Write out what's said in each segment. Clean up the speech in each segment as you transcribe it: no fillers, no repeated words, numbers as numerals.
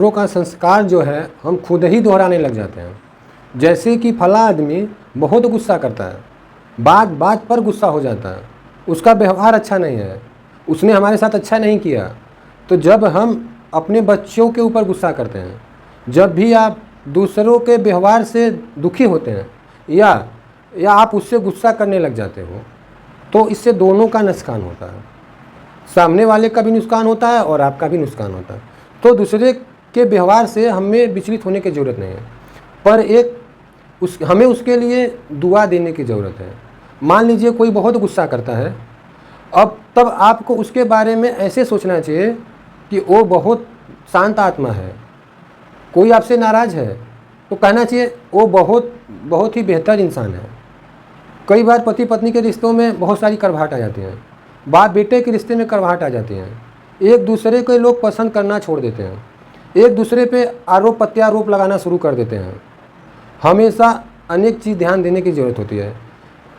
दूसरों का संस्कार जो है हम खुद ही दोहराने लग जाते हैं। जैसे कि फला आदमी बहुत गुस्सा करता है, बात बात पर गुस्सा हो जाता है, उसका व्यवहार अच्छा नहीं है, उसने हमारे साथ अच्छा नहीं किया। तो जब हम अपने बच्चों के ऊपर गुस्सा करते हैं, जब भी आप दूसरों के व्यवहार से दुखी होते हैं या आप उससे गुस्सा करने लग जाते हो, तो इससे दोनों का नुकसान होता है। सामने वाले का भी नुकसान होता है और आपका भी नुकसान होता है। तो दूसरे के व्यवहार से हमें विचलित होने की ज़रूरत नहीं है, पर हमें उसके लिए दुआ देने की ज़रूरत है। मान लीजिए कोई बहुत गुस्सा करता है, तब आपको उसके बारे में ऐसे सोचना चाहिए कि वो बहुत शांत आत्मा है। कोई आपसे नाराज़ है तो कहना चाहिए वो बहुत ही बेहतर इंसान है। कई बार पति पत्नी के रिश्तों में बहुत सारी कड़वाहट आ जाती हैं, बाप बेटे के रिश्ते में कड़वाहट आ जाती हैं, एक दूसरे को लोग पसंद करना छोड़ देते हैं, एक दूसरे पे आरोप प्रत्यारोप लगाना शुरू कर देते हैं। हमेशा अनेक चीज़ ध्यान देने की ज़रूरत होती है।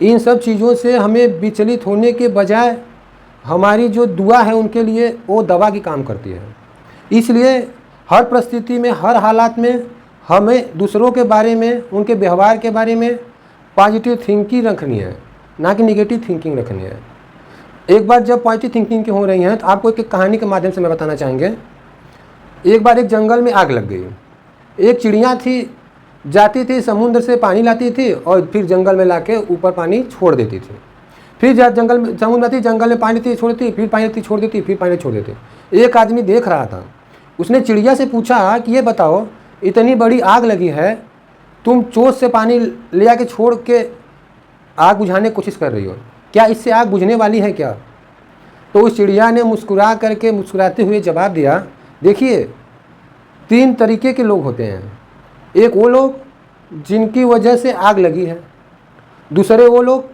इन सब चीज़ों से हमें विचलित होने के बजाय हमारी जो दुआ है उनके लिए वो दवा की काम करती है। इसलिए हर परिस्थिति में, हर हालात में हमें दूसरों के बारे में, उनके व्यवहार के बारे में पॉजिटिव थिंकिंग रखनी है, ना कि निगेटिव थिंकिंग रखनी है। एक बार जब पॉजिटिव थिंकिंग की हो रही हैं तो आपको एक कहानी के माध्यम से मैं बताना चाहेंगे। एक बार एक जंगल में आग लग गई। एक चिड़िया थी, जाती थी समुद्र से पानी लाती थी और फिर जंगल में लाके ऊपर पानी छोड़ देती थी। फिर समुद्र में आती, जंगल में पानी छोड़ती, फिर पानी छोड़ देती, फिर पानी छोड़ देती। एक आदमी देख रहा था, उसने चिड़िया से पूछा कि ये बताओ, इतनी बड़ी आग लगी है, तुम चोट से पानी ले आके छोड़ के आग बुझाने की कोशिश कर रही हो, क्या इससे आग बुझने वाली है क्या? तो उस चिड़िया ने मुस्कुराते हुए जवाब दिया, देखिए 3 तरीके के लोग होते हैं। एक वो लोग जिनकी वजह से आग लगी है, दूसरे वो लोग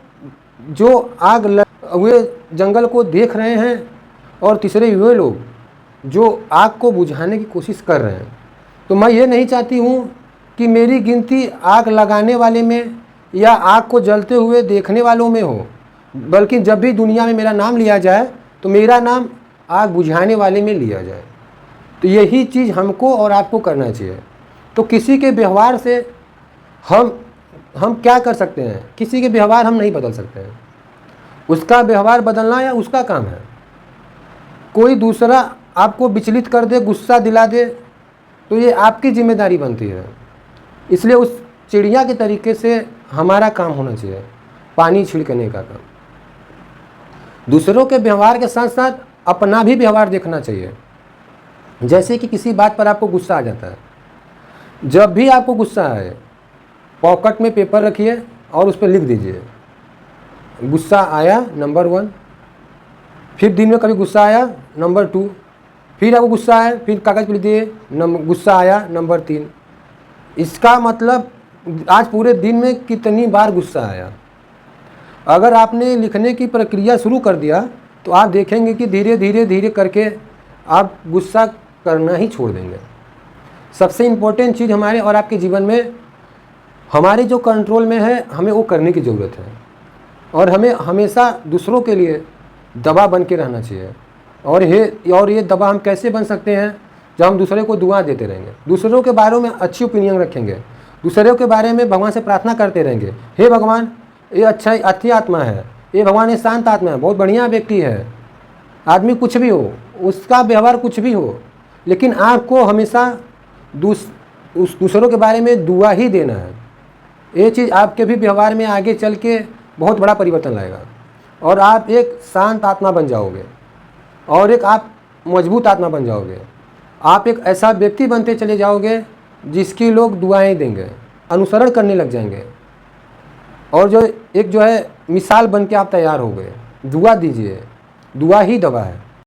जो आग हुए जंगल को देख रहे हैं, और तीसरे वे लोग जो आग को बुझाने की कोशिश कर रहे हैं। तो मैं ये नहीं चाहती हूँ कि मेरी गिनती आग लगाने वाले में या आग को जलते हुए देखने वालों में हो, बल्कि जब भी दुनिया में मेरा नाम लिया जाए तो मेरा नाम आग बुझाने वाले में लिया जाए। तो यही चीज़ हमको और आपको करना चाहिए। तो किसी के व्यवहार से हम क्या कर सकते हैं? किसी के व्यवहार हम नहीं बदल सकते हैं, उसका व्यवहार बदलना या उसका काम है। कोई दूसरा आपको विचलित कर दे, गुस्सा दिला दे, तो ये आपकी जिम्मेदारी बनती है। इसलिए उस चिड़िया के तरीके से हमारा काम होना चाहिए, पानी छिड़कने का काम। दूसरों के व्यवहार के साथ साथ अपना भी व्यवहार देखना चाहिए। जैसे कि किसी बात पर आपको गुस्सा आ जाता है, जब भी आपको गुस्सा आए पॉकेट में पेपर रखिए और उस पर लिख दीजिए, गुस्सा आया नंबर 1। फिर दिन में कभी गुस्सा आया नंबर 2, फिर आपको गुस्सा आया, फिर कागज़ पर लिख दिए गुस्सा आया नंबर 3। इसका मतलब आज पूरे दिन में कितनी बार गुस्सा आया। अगर आपने लिखने की प्रक्रिया शुरू कर दिया तो आप देखेंगे कि धीरे धीरे करके आप गुस्सा करना ही छोड़ देंगे। सबसे इम्पोर्टेंट चीज़ हमारे और आपके जीवन में, हमारे जो कंट्रोल में है, हमें वो करने की ज़रूरत है। और हमें हमेशा दूसरों के लिए दवा बन के रहना चाहिए। और ये दवा हम कैसे बन सकते हैं? जब हम दूसरे को दुआ देते रहेंगे, दूसरों के बारे में अच्छी ओपिनियन रखेंगे, दूसरों के बारे में भगवान से प्रार्थना करते रहेंगे, हे भगवान ये अच्छी आत्मा है, ये भगवान ये शांत आत्मा है, बहुत बढ़िया व्यक्ति है। आदमी कुछ भी हो, उसका व्यवहार कुछ भी हो, लेकिन आपको हमेशा दूसरों के बारे में दुआ ही देना है। ये चीज़ आपके भी व्यवहार में आगे चल के बहुत बड़ा परिवर्तन लाएगा, और आप एक शांत आत्मा बन जाओगे, और एक आप मजबूत आत्मा बन जाओगे। आप एक ऐसा व्यक्ति बनते चले जाओगे जिसकी लोग दुआएं देंगे, अनुसरण करने लग जाएंगे, और जो है मिसाल बन के आप तैयार हो गए। दुआ दीजिए, दुआ ही दवा है।